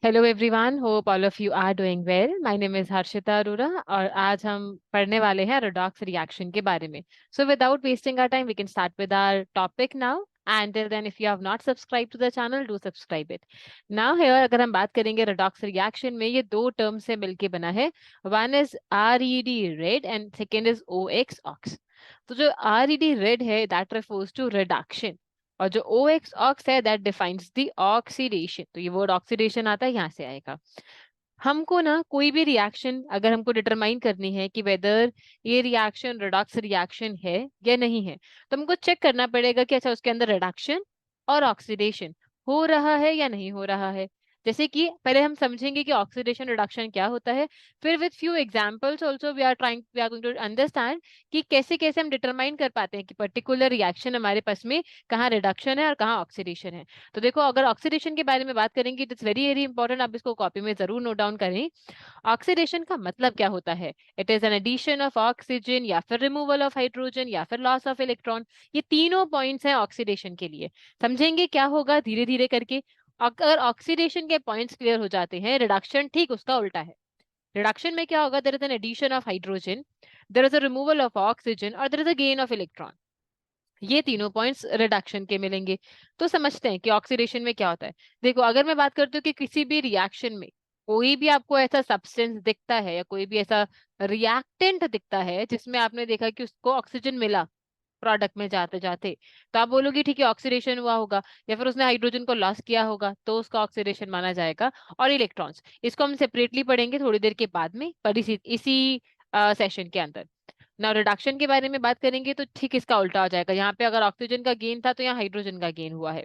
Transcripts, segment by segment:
Hello everyone, hope all of you are doing well. My name is Harshita Arora और आज हम पढ़ने वाले हैं रेडॉक्स रिएक्शन के बारे में। So without wasting our time we can start with our topic now. And till then if you have not subscribe to the channel, do subscribe it now. Here अगर हम बात करेंगे रेडॉक्स रिएक्शन में, ये दो टर्म से मिलके बना है। One is RED red and second is OX ox. तो जो RED रेड है दैट रेफर्स टू रिडक्शन, और जो OX ऑक्स है दैट डिफाइंस द ऑक्सीडेशन। तो ये वर्ड ऑक्सीडेशन आता है, यहाँ से आएगा। हमको ना कोई भी रिएक्शन अगर हमको डिटरमाइन करनी है कि वेदर ये रिएक्शन रिडॉक्स रिएक्शन है या नहीं है, तो हमको चेक करना पड़ेगा कि अच्छा उसके अंदर रिडक्शन और ऑक्सीडेशन हो रहा है या नहीं हो रहा है। जैसे कि पहले हम समझेंगे कि ऑक्सीडेशन रिडक्शन क्या होता है, फिर with few examples also we are going to understand कि कैसे कैसे हम डिटरमाइन कर पाते हैं कि पर्टिकुलर रिएक्शन हमारे पास में कहाँ रिडक्शन है और कहाँ ऑक्सीडेशन है। तो देखो, अगर ऑक्सीडेशन के बारे में बात करेंगे इट्स वेरी वेरी इंपॉर्टेंट, आप इसको कॉपी में जरूर नोट डाउन करें। ऑक्सीडेशन का मतलब क्या होता है? It is an addition of oxygen या फिर रिमूवल ऑफ हाइड्रोजन या फिर लॉस ऑफ इलेक्ट्रॉन। ये तीनों पॉइंट्स हैं ऑक्सीडेशन के लिए। समझेंगे क्या होगा धीरे धीरे करके। अगर ऑक्सीडेशन के पॉइंट्स क्लियर हो जाते हैं, रिडक्शन ठीक उसका उल्टा है। रिडक्शन में क्या होगा? There is an addition of hydrogen, there is a removal of oxygen और there is a gain of electron. ये तीनों पॉइंट्स रिडक्शन के मिलेंगे। तो समझते हैं कि ऑक्सीडेशन में क्या होता है। देखो, अगर मैं बात करती हूँ कि किसी भी रिएक्शन में कोई भी आपको ऐसा सब्सटेंस दिखता है या कोई भी ऐसा रिएक्टेंट दिखता है जिसमें आपने देखा कि उसको ऑक्सीजन मिला प्रोडक्ट में जाते जाते, तो आप बोलोगे ठीक है ऑक्सीडेशन हुआ होगा, या फिर उसने हाइड्रोजन को लॉस किया होगा तो उसका ऑक्सीडेशन माना जाएगा। और इलेक्ट्रॉन्स, इसको हम सेपरेटली पढ़ेंगे थोड़ी देर के बाद में, पर इसी सेशन के अंदर। ना रिडक्शन के बारे में बात करेंगे तो ठीक इसका उल्टा हो जाएगा। यहाँ पे अगर ऑक्सीजन का गेन था तो यहाँ हाइड्रोजन का गेन हुआ है।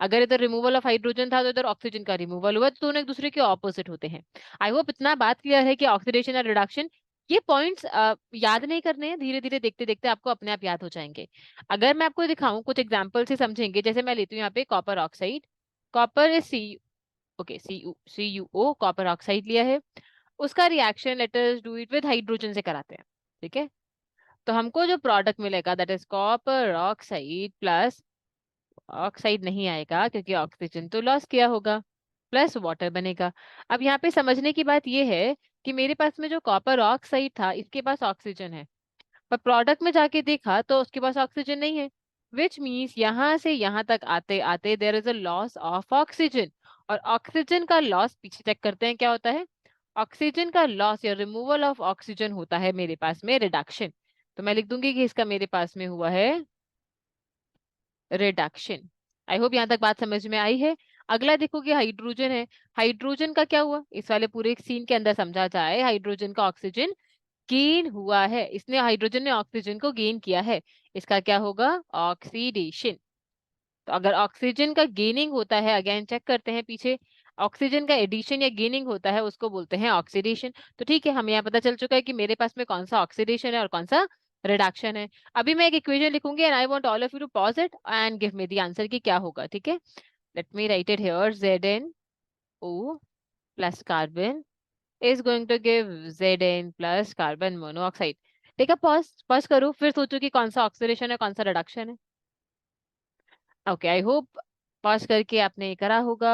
अगर इधर रिमूवल ऑफ हाइड्रोजन था तो इधर ऑक्सीजन का रिमूवल हुआ, तो दोनों एक दूसरे के ऑपोजिट होते हैं। आई होप इतना बात क्लियर है कि ऑक्सीडेशन और रिडक्शन, ये पॉइंट्स याद नहीं करने हैं, धीरे धीरे देखते देखते आपको अपने आप याद हो जाएंगे। अगर मैं आपको दिखाऊं कुछ एग्जाम्पल से समझेंगे। जैसे मैं लेती हूँ यहाँ पे copper oxide. Copper is C, okay, CuO copper oxide लिया है। उसका reaction let us do it with hydrogen से कराते हैं। ठीक है, तो हमको जो प्रोडक्ट मिलेगा that is copper oxide plus, oxide नहीं आएगा क्योंकि ऑक्सीजन तो लॉस किया होगा, प्लस वाटर बनेगा। अब यहाँ पे समझने की बात यह है कि मेरे पास में जो कॉपर ऑक्साइड था इसके पास ऑक्सीजन है, पर प्रोडक्ट में जाके देखा तो उसके पास ऑक्सीजन नहीं है। विच मीन्स यहाँ से यहाँ तक आते आते there is a loss of oxygen. और ऑक्सीजन का लॉस पीछे चेक करते हैं क्या होता है। ऑक्सीजन का लॉस या रिमूवल ऑफ ऑक्सीजन होता है मेरे पास में रिडक्शन। तो मैं लिख दूंगी कि इसका मेरे पास में हुआ है रिडक्शन। आई होप यहाँ तक बात समझ में आई है। अगला देखोगे हाइड्रोजन है। हाइड्रोजन का क्या हुआ, इस वाले पूरे सीन के अंदर समझा जाए। हाइड्रोजन का ऑक्सीजन गेन हुआ है, इसने हाइड्रोजन ने ऑक्सीजन को गेन किया है। इसका क्या होगा? ऑक्सीडेशन। तो अगर ऑक्सीजन का गेनिंग होता है, अगेन चेक करते हैं पीछे, ऑक्सीजन का एडिशन या गेनिंग होता है उसको बोलते हैं ऑक्सीडेशन। तो ठीक है, हमें यहाँ पता चल चुका है कि मेरे पास में कौन सा ऑक्सीडेशन है और कौन सा रिडक्शन है। अभी मैं एक इक्वेशन लिखूंगी and I want all of you to pause it and give me the answer कि क्या होगा। ठीक है, let me write it here. ZnO plus carbon is going to give Zn plus carbon monoxide. ठीक है, pause pause करो, फिर सोचो कि कौन सा ऑक्सीडेशन है कौन सा रिडक्शन है। ओके, आई होप पॉज करके आपने करा होगा।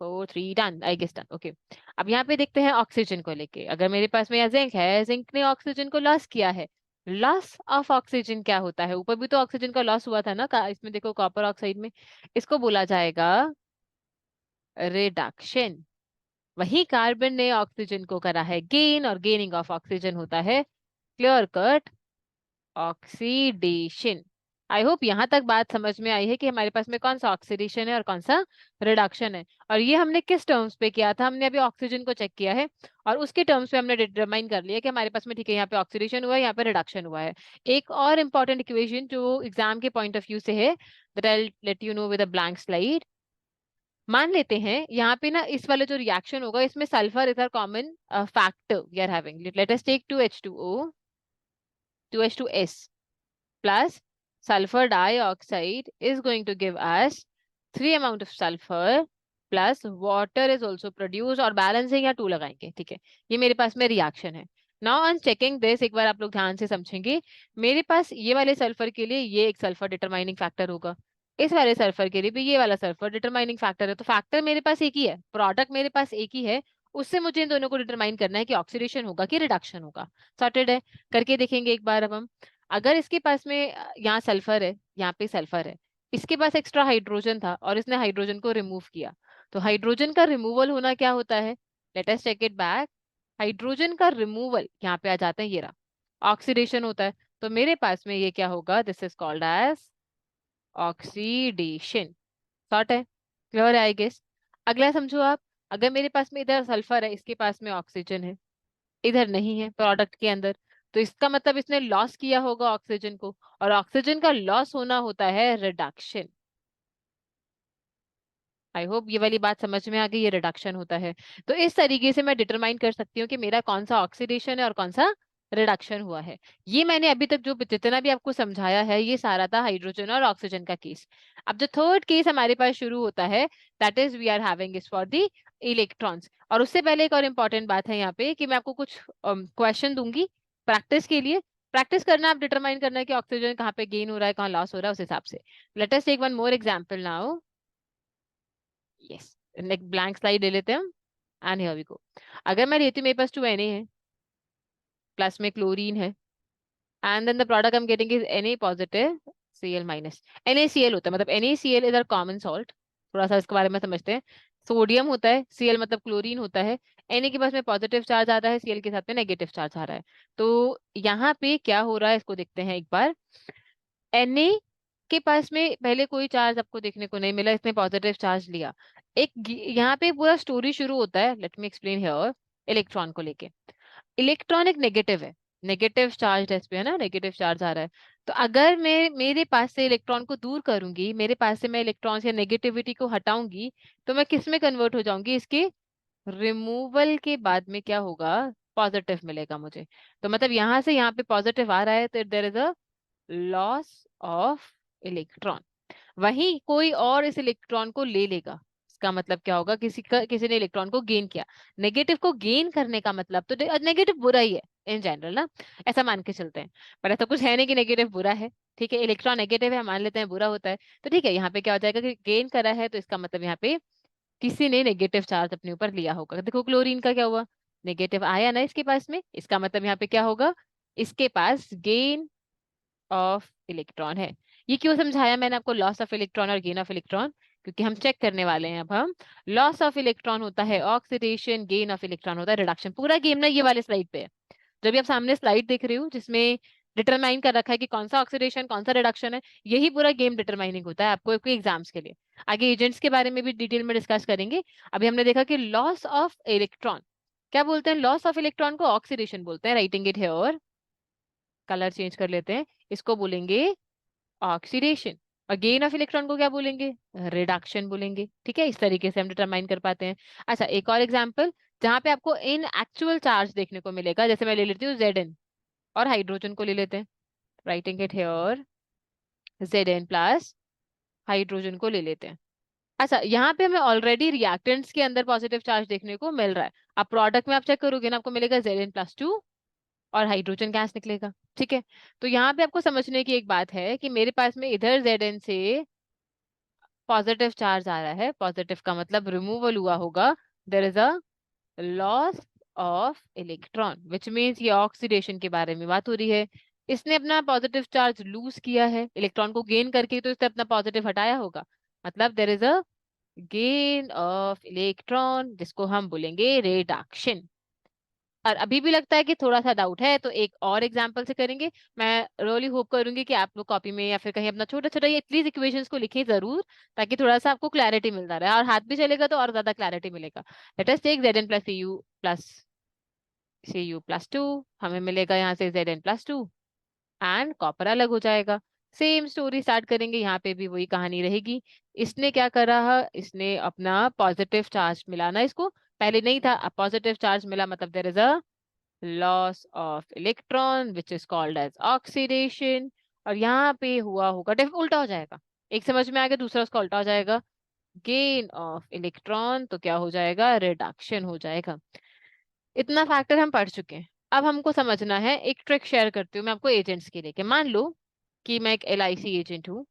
4 3 done, I guess done. Okay, अब यहाँ पे देखते हैं ऑक्सीजन को लेके। अगर मेरे पास में जिंक है, जिंक ने ऑक्सीजन को लॉस किया है। लॉस ऑफ ऑक्सीजन क्या होता है? ऊपर भी तो ऑक्सीजन का लॉस हुआ था ना, इसमें देखो कॉपर ऑक्साइड में। इसको बोला जाएगा रिडक्शन। वही कार्बन ने ऑक्सीजन को करा है गेन, और गेनिंग ऑफ ऑक्सीजन होता है clear cut oxidation. I hope यहाँ तक बात समझ में आई है कि हमारे पास में कौन सा ऑक्सीडेशन है और कौन सा रिडक्शन है। और ये हमने किस टर्म्स पे किया था? हमने अभी ऑक्सीजन को चेक किया है और उसके टर्म्स पे हमने डिटरमाइन कर लिया कि हमारे पास में ठीक है यहाँ पे ऑक्सीडेशन हुआ है, यहाँ पे रिडक्शन हुआ है। एक और इंपॉर्टेंट इक्वेशन जो एग्जाम के पॉइंट ऑफ व्यू से है, that I let you know with a blank slide. मान लेते हैं यहाँ पे ना इस वाले जो रिएक्शन होगा इसमें sulphur is our common factor we are having. Let us take 2H2O 2H2S plus sulfur dioxide is going to give us 3 amount of sulfur plus water is also produced, और बैलेंसिंग या 2 लगाएंगे। ठीक है, ये मेरे पास में रिएक्शन है। Now on checking this, एक बार आप लोग ध्यान से समझेंगे। मेरे पास ये वाले सल्फर के लिए ये एक सल्फर डिटरमाइनिंग फैक्टर होगा, इस वाले सल्फर के लिए भी ये वाला सल्फर डिटरमाइनिंग फैक्टर है। तो फैक्टर मेरे पास एक ही है, प्रोडक्ट मेरे पास एक ही है, उससे मुझे इन दोनों को डिटरमाइन करना है कि ऑक्सीडेशन होगा कि रिडक्शन होगा। सॉर्टेड है। करके देखेंगे एक बार अब हम। अगर इसके पास में यहाँ सल्फर है, यहाँ पे सल्फर है, इसके पास एक्स्ट्रा हाइड्रोजन था और इसने हाइड्रोजन को रिमूव किया, तो हाइड्रोजन का रिमूवल होना क्या होता है? Let us check it back. Hydrogen का रिमूवल यहाँ पे आ जाते हैं, ये रहा, ऑक्सीडेशन होता है। तो मेरे पास में ये क्या होगा? This is called as oxidation. Short है, क्लियर है आई गेस। अगला समझो आप, अगर मेरे पास में इधर सल्फर है, इसके पास में ऑक्सीजन है, इधर नहीं है प्रोडक्ट के अंदर, तो इसका मतलब इसने लॉस किया होगा ऑक्सीजन को, और ऑक्सीजन का लॉस होना होता है रिडक्शन। आई होप ये वाली बात समझ में आ गई, ये रिडक्शन होता है। तो इस तरीके से मैं डिटरमाइन कर सकती हूँ कि मेरा कौन सा ऑक्सीडेशन है और कौन सा रिडक्शन हुआ है। ये मैंने अभी तक जो जितना भी आपको समझाया है, ये सारा था हाइड्रोजन और ऑक्सीजन का केस। अब जो थर्ड केस हमारे पास शुरू होता है, that is we are having is for the electrons. और उससे पहले एक और इम्पॉर्टेंट बात है यहाँ पे कि मैं आपको कुछ क्वेश्चन दूंगी प्रैक्टिस के लिए। प्रैक्टिस करना, आप डिटरमाइन करना है कि ऑक्सीजन कहाँ पे गेन हो रहा है, कहाँ लॉस हो रहा है, उस हिसाब से। Let us take one more example now. Yes, एक ब्लैंक स्लाइड ले लेते हैं हम, एंड हियर वी गो। अगर मैं लेती हूँ, मेरे पास 2Na है, प्लस में क्लोरीन है, and then the product I am getting is Na positive Cl minus. NaCl होता है, मतलब NaCl is our common salt. थोड़ा सा इसके बारे में समझते हैं। सोडियम होता है, Cl मतलब क्लोरीन होता है, Na के पास में पॉजिटिव चार्ज आ रहा है, Cl के साथ में नेगेटिव चार्ज आ रहा है। तो यहाँ पे क्या हो रहा है, इसको देखते हैं एक बार। Na के पास में पहले कोई चार्ज आपको देखने को नहीं मिला, इसने पॉजिटिव चार्ज लिया। यहाँ पे पूरा स्टोरी शुरू होता है, let me explain here. Electron को लेके, इलेक्ट्रॉन एक नेगेटिव है, नेगेटिव चार्ज है इस पे, है ना, नेगेटिव चार्ज आ रहा है। तो अगर मैं मेरे पास से इलेक्ट्रॉन को दूर करूंगी, मेरे पास से मैं इलेक्ट्रॉन या नेगेटिविटी को हटाऊंगी, तो मैं किस में कन्वर्ट हो जाऊंगी? इसके रिमूवल के बाद में क्या होगा? पॉजिटिव मिलेगा मुझे। तो मतलब यहाँ से यहाँ पे पॉजिटिव आ रहा है, तो there is a loss of electron. वहीं कोई और इस इलेक्ट्रॉन को ले लेगा, इसका मतलब क्या होगा? किसी ने इलेक्ट्रॉन को गेन किया। नेगेटिव को गेन करने का मतलब तो नेगेटिव बुरा ही है इन जनरल ना, ऐसा मान के चलते हैं। पर ऐसा कुछ है नहीं कि नेगेटिव बुरा है। ठीक है, इलेक्ट्रॉन नेगेटिव है, मान लेते हैं बुरा होता है। तो ठीक है, यहाँ पे क्या हो जाएगा कि गेन करा है, तो इसका मतलब यहाँ पे किसी ने नेगेटिव चार्ज अपने ऊपर लिया होगा। देखो क्लोरीन का क्या हुआ, नेगेटिव आया ना इसके पास में, इसका मतलब यहाँ पे क्या होगा? इसके पास गेन ऑफ इलेक्ट्रॉन है। ये क्यों समझाया मैंने आपको लॉस ऑफ इलेक्ट्रॉन और गेन ऑफ इलेक्ट्रॉन? क्योंकि हम चेक करने वाले हैं अब हम। लॉस ऑफ इलेक्ट्रॉन होता है ऑक्सीडेशन, गेन ऑफ इलेक्ट्रॉन होता है रिडक्शन। पूरा गेम ना ये वाले स्लाइड पे है। जब भी आप सामने स्लाइड देख रहे हो जिसमें डिटरमाइन कर रखा है कि कौन सा ऑक्सीडेशन कौन सा रिडक्शन है, यही पूरा गेम डिटरमाइनिंग होता है आपको एग्जाम्स के लिए। आगे एजेंट्स के बारे में भी डिटेल में डिस्कस करेंगे। अभी हमने देखा कि लॉस ऑफ इलेक्ट्रॉन क्या बोलते हैं? लॉस ऑफ इलेक्ट्रॉन को ऑक्सीडेशन बोलते हैं। Writing it here, colour change कर लेते हैं, इसको बोलेंगे ऑक्सीडेशन। और गेन ऑफ इलेक्ट्रॉन को क्या बोलेंगे? रिडक्शन बोलेंगे। ठीक है, इस तरीके से हम डिटरमाइन कर पाते हैं। अच्छा, एक और एग्जांपल जहां पे आपको इन एक्चुअल चार्ज देखने को मिलेगा, जैसे मैं ले लेती हूँ Zn और हाइड्रोजन को ले लेते हैं। Writing it here, Zn plus hydrogen को ले लेते हैं। अच्छा, यहाँ पे हमें ऑलरेडी रिएक्टेंट्स के अंदर पॉजिटिव चार्ज देखने को मिल रहा है। अब प्रोडक्ट में आप चेक करोगे ना, आपको मिलेगा Zn+2 और हाइड्रोजन गैस निकलेगा। ठीक है, तो यहाँ पे आपको समझने की एक बात है कि मेरे पास में इधर Zn से पॉजिटिव चार्ज आ रहा है, पॉजिटिव का मतलब रिमूवल हुआ होगा, there is a loss of electron, which means ये ऑक्सीडेशन के बारे में बात हो रही है। इसने अपना पॉजिटिव चार्ज लूज किया है, इलेक्ट्रॉन को गेन करके, तो इसने अपना पॉजिटिव हटाया होगा, मतलब there is a gain of electron, जिसको हम बोलेंगे रिडक्शन। और अभी भी लगता है कि थोड़ा सा डाउट है, तो एक और एग्जांपल से करेंगे। मैं रियली होप करूंगी कि आप लोग कॉपी में या फिर कहीं अपना छोटा छोटा ये प्लीज इक्वेशंस को लिखें जरूर, ताकि थोड़ा सा आपको क्लैरिटी मिलता रहे, और हाथ भी चलेगा तो और ज्यादा क्लैरिटी मिलेगा। लेट अस टेक Zn+Cu+Cu+2, हमें मिलेगा यहाँ से Zn+2, एंड कॉपर अलग हो जाएगा। सेम स्टोरी स्टार्ट करेंगे, यहाँ पे भी वही कहानी रहेगी। इसने क्या करा है? इसने अपना पॉजिटिव चार्ज मिलाना, इसको पहले नहीं था, अब पॉजिटिव चार्ज मिला, मतलब there is a loss of electron which is called as oxidation. और यहाँ पे हुआ होगा उल्टा हो जाएगा। एक समझ में आ गया, दूसरा उसका उल्टा हो जाएगा, गेन ऑफ इलेक्ट्रॉन, तो क्या हो जाएगा? रिडक्शन हो जाएगा। इतना फैक्टर हम पढ़ चुके हैं। अब हमको समझना है, एक ट्रिक शेयर करती हूँ मैं आपको एजेंट्स के लेके। मान लो कि मैं एक LIC एजेंट हूँ,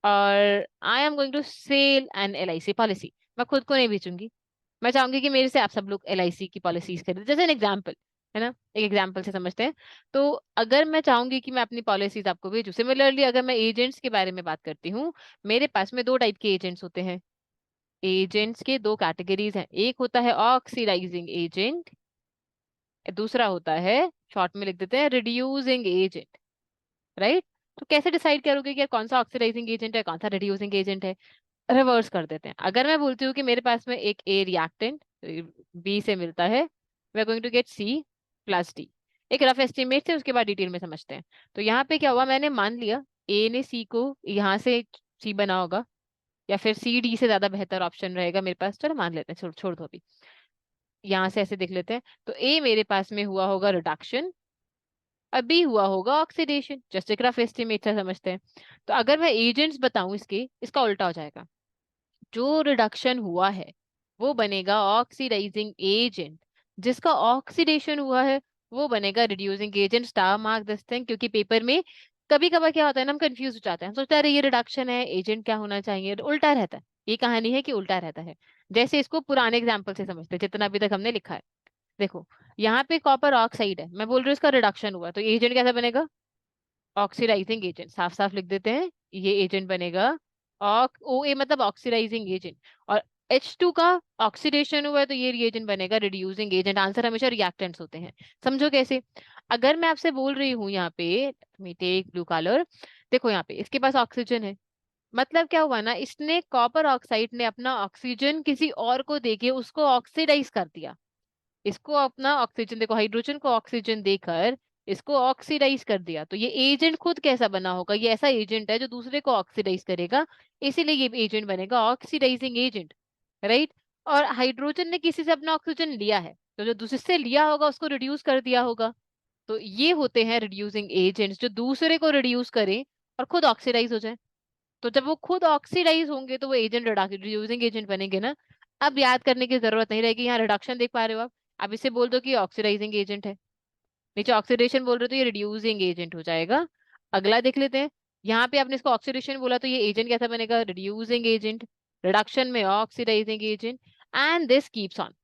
और I am going to sell an LIC policy. मैं खुद को नहीं बेचूंगी, मैं चाहूंगी कि मेरे से आप सब लोग LIC की पॉलिसीज खरीदें, जैसे एन एग्जाम्पल, है ना, एक एग्जाम्पल से समझते हैं। तो अगर मैं चाहूंगी कि मैं अपनी पॉलिसीज आपको भेजूं, सिमिलरली अगर मैं एजेंट्स के बारे में बात करती हूँ, मेरे पास में दो टाइप के एजेंट्स होते हैं। एजेंट्स के दो कैटेगरीज हैं, एक होता है ऑक्सीडाइजिंग एजेंट, दूसरा होता है, शॉर्ट में लिख देते हैं, रिड्यूसिंग एजेंट, राइट। तो कैसे डिसाइड करोगे कि यार कौन सा ऑक्सीडाइजिंग एजेंट है, कौन सा रिड्यूसिंग एजेंट है? रिवर्स कर देते हैं। अगर मैं बोलती हूँ कि मेरे पास में एक ए रिएक्टेंट बी से मिलता है, we are going to get C+D। एक रफ एस्टिमेट से, उसके बाद डिटेल में समझते हैं। तो यहाँ पे क्या हुआ, मैंने मान लिया ए ने सी को यहाँ से सी बना होगा, या फिर C D से ज्यादा बेहतर ऑप्शन रहेगा मेरे पास, चलो मान लेते हैं, छोड़ छोड़ दो अभी, यहाँ से ऐसे देख लेते हैं। तो ए मेरे पास में हुआ होगा रिडक्शन, अभी हुआ होगा ऑक्सीडेशन, जस्ट एक रफ एस्टिमेट से समझते हैं। तो अगर मैं एजेंट्स बताऊं इसके, इसका उल्टा हो जाएगा। जो रिडक्शन हुआ है वो बनेगा ऑक्सीडाइजिंग एजेंट, जिसका ऑक्सीडेशन हुआ है वो बनेगा reducing agent. Star mark this thing, क्योंकि पेपर में कभी कभार क्या होता है ना, हम कंफ्यूज हो जाते हैं, हम सोचते हैं अरे ये रिडक्शन है, एजेंट क्या होना चाहिए, उल्टा रहता है। ये कहानी है कि उल्टा रहता है। जैसे इसको पुराने एग्जाम्पल से समझते हैं, जितना अभी तक हमने लिखा है। देखो, यहाँ पे कॉपर ऑक्साइड है, मैं बोल रही हूँ इसका रिडक्शन हुआ, तो एजेंट कैसा बनेगा? ऑक्सीडाइजिंग एजेंट, साफ साफ लिख देते हैं, ये एजेंट बनेगा OA, मतलब ऑक्सीडाइजिंग एजेंट। और H2 का ऑक्सीडेशन हुआ है, तो ये रिएजेंट बनेगा रिड्यूसिंग एजेंट। आंसर हमेशा रिएक्टेंट्स होते हैं। समझो कैसे? अगर मैं आपसे बोल रही हूँ यहाँ पे, टेक ब्लू कलर, देखो यहाँ पे इसके पास ऑक्सीजन है, मतलब क्या हुआ ना, इसने कॉपर ऑक्साइड ने अपना ऑक्सीजन किसी और को देके उसको ऑक्सीडाइज कर दिया। इसको अपना ऑक्सीजन, देखो हाइड्रोजन को ऑक्सीजन देकर इसको ऑक्सीडाइज कर दिया। तो ये एजेंट खुद कैसा बना होगा? ये ऐसा एजेंट है जो दूसरे को ऑक्सीडाइज करेगा, इसीलिए ये एजेंट बनेगा ऑक्सीडाइजिंग एजेंट, राइट। और हाइड्रोजन ने किसी से अपना ऑक्सीजन लिया है, तो जो दूसरे से लिया होगा उसको रिड्यूस कर दिया होगा। तो ये होते हैं रिड्यूसिंग एजेंट्स, जो दूसरे को रिड्यूस करें और खुद ऑक्सीडाइज हो जाए। तो जब वो खुद ऑक्सीडाइज होंगे तो वो एजेंट रिड्यूसिंग एजेंट बनेंगे ना। अब याद करने की जरूरत नहीं रहेगी, यहाँ रिडक्शन देख पा रहे हो आप, अब इसे बोल दो कि ऑक्सीडाइजिंग एजेंट है, नीचे ऑक्सीडेशन बोल रहे हो तो ये रिड्यूसिंग एजेंट हो जाएगा। अगला देख लेते हैं, यहाँ पे आपने इसको ऑक्सीडेशन बोला, तो ये एजेंट कैसा बनेगा? Reducing agent. रिडक्शन में oxidising agent, and this keeps on.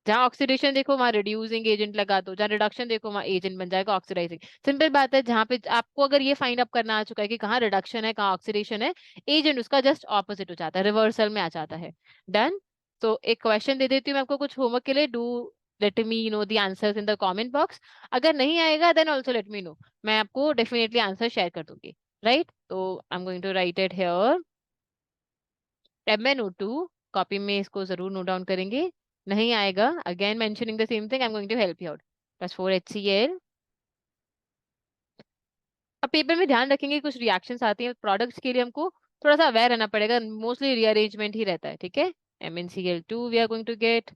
जहाँ ऑक्सीडेशन देखो वहां रिड्यूसिंग एजेंट लगा दो, जहाँ रिडक्शन देखो वहां एजेंट बन जाएगा ऑक्सीडाइजिंग। सिंपल बात है, जहाँ पे आपको अगर ये फाइंड अप करना आ चुका है कि कहाँ रिडक्शन है कहाँ ऑक्सीडेशन है, एजेंट उसका जस्ट ऑपोजिट हो जाता है, रिवर्सल में आ जाता है। डन। तो एक क्वेश्चन दे देती हूँ मैं आपको कुछ होमवर्क के लिए, do let me know the answers in the comment box. अगर नहीं आएगा then also let me know, मैं आपको डेफिनेटली आंसर शेयर कर दूंगी, राइट। तो I am going to write it here, MnO2, copy में इसको जरूर नोट डाउन करेंगे। नहीं आएगा, again mentioning the same thing, I am going to help you out. Plus 4HCl। अब पेपर में ध्यान रखेंगे कुछ रिएक्शंस आती हैं प्रोडक्ट्स के लिए, हमको थोड़ा सा अवेयर रहना पड़ेगा, मोस्टली रीअरेंजमेंट ही रहता है, ठीक है। MnCl2 we are going to get,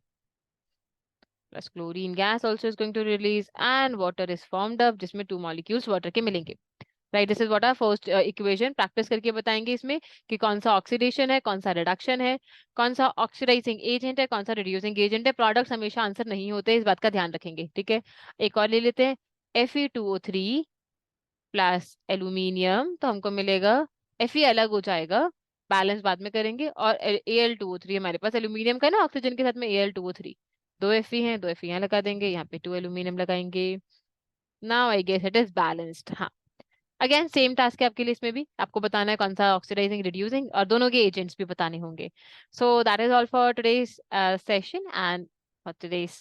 plus chlorine gas also is going to release, and water is formed up, जिसमें 2 मॉलिक्यूल्स वाटर के मिलेंगे, right. This is what our first equation. Practice करके बताएंगे इसमें कि कौन सा ऑक्सीडेशन है, कौन सा रिडक्शन है, कौन सा ऑक्सीडाइजिंग एजेंट है, कौन सा रिड्यूसिंग एजेंट है। प्रोडक्ट्स हमेशा आंसर नहीं होते, इस बात का ध्यान रखेंगे, ठीक है। एक और ले लेते हैं, Fe2O3 प्लस एल्यूमिनियम, तो हमको मिलेगा, Fe अलग हो जाएगा, बैलेंस बाद में करेंगे। और Al2O3 हमारे पास एल्यूमिनियम का है ना, ऑक्सीजन के साथ में Al2O3, दो Fe हैं, दो Fe यहाँ लगा देंगे, यहाँ पे 2 एल्यूमिनियम लगाएंगे। Now I guess it is balanced. हाँ, अगेन सेम टास्क है आपके लिए, इसमें भी आपको बताना है कौन सा ऑक्सीडाइजिंग रिड्यूसिंग, और दोनों के एजेंट्स भी बताने होंगे। So that is all for today's session and for today's,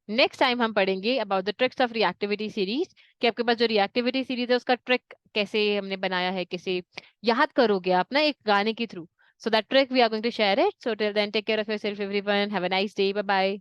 next time हम पढ़ेंगे about the tricks of reactivity series, कि आपके पास जो रिएक्टिविटी सीरीज है उसका ट्रिक कैसे हमने बनाया है, कैसे याद करोगे आप ना एक गाने के through. So that trick we are going to share it. So till then take care of yourself everyone, have a nice day, bye bye.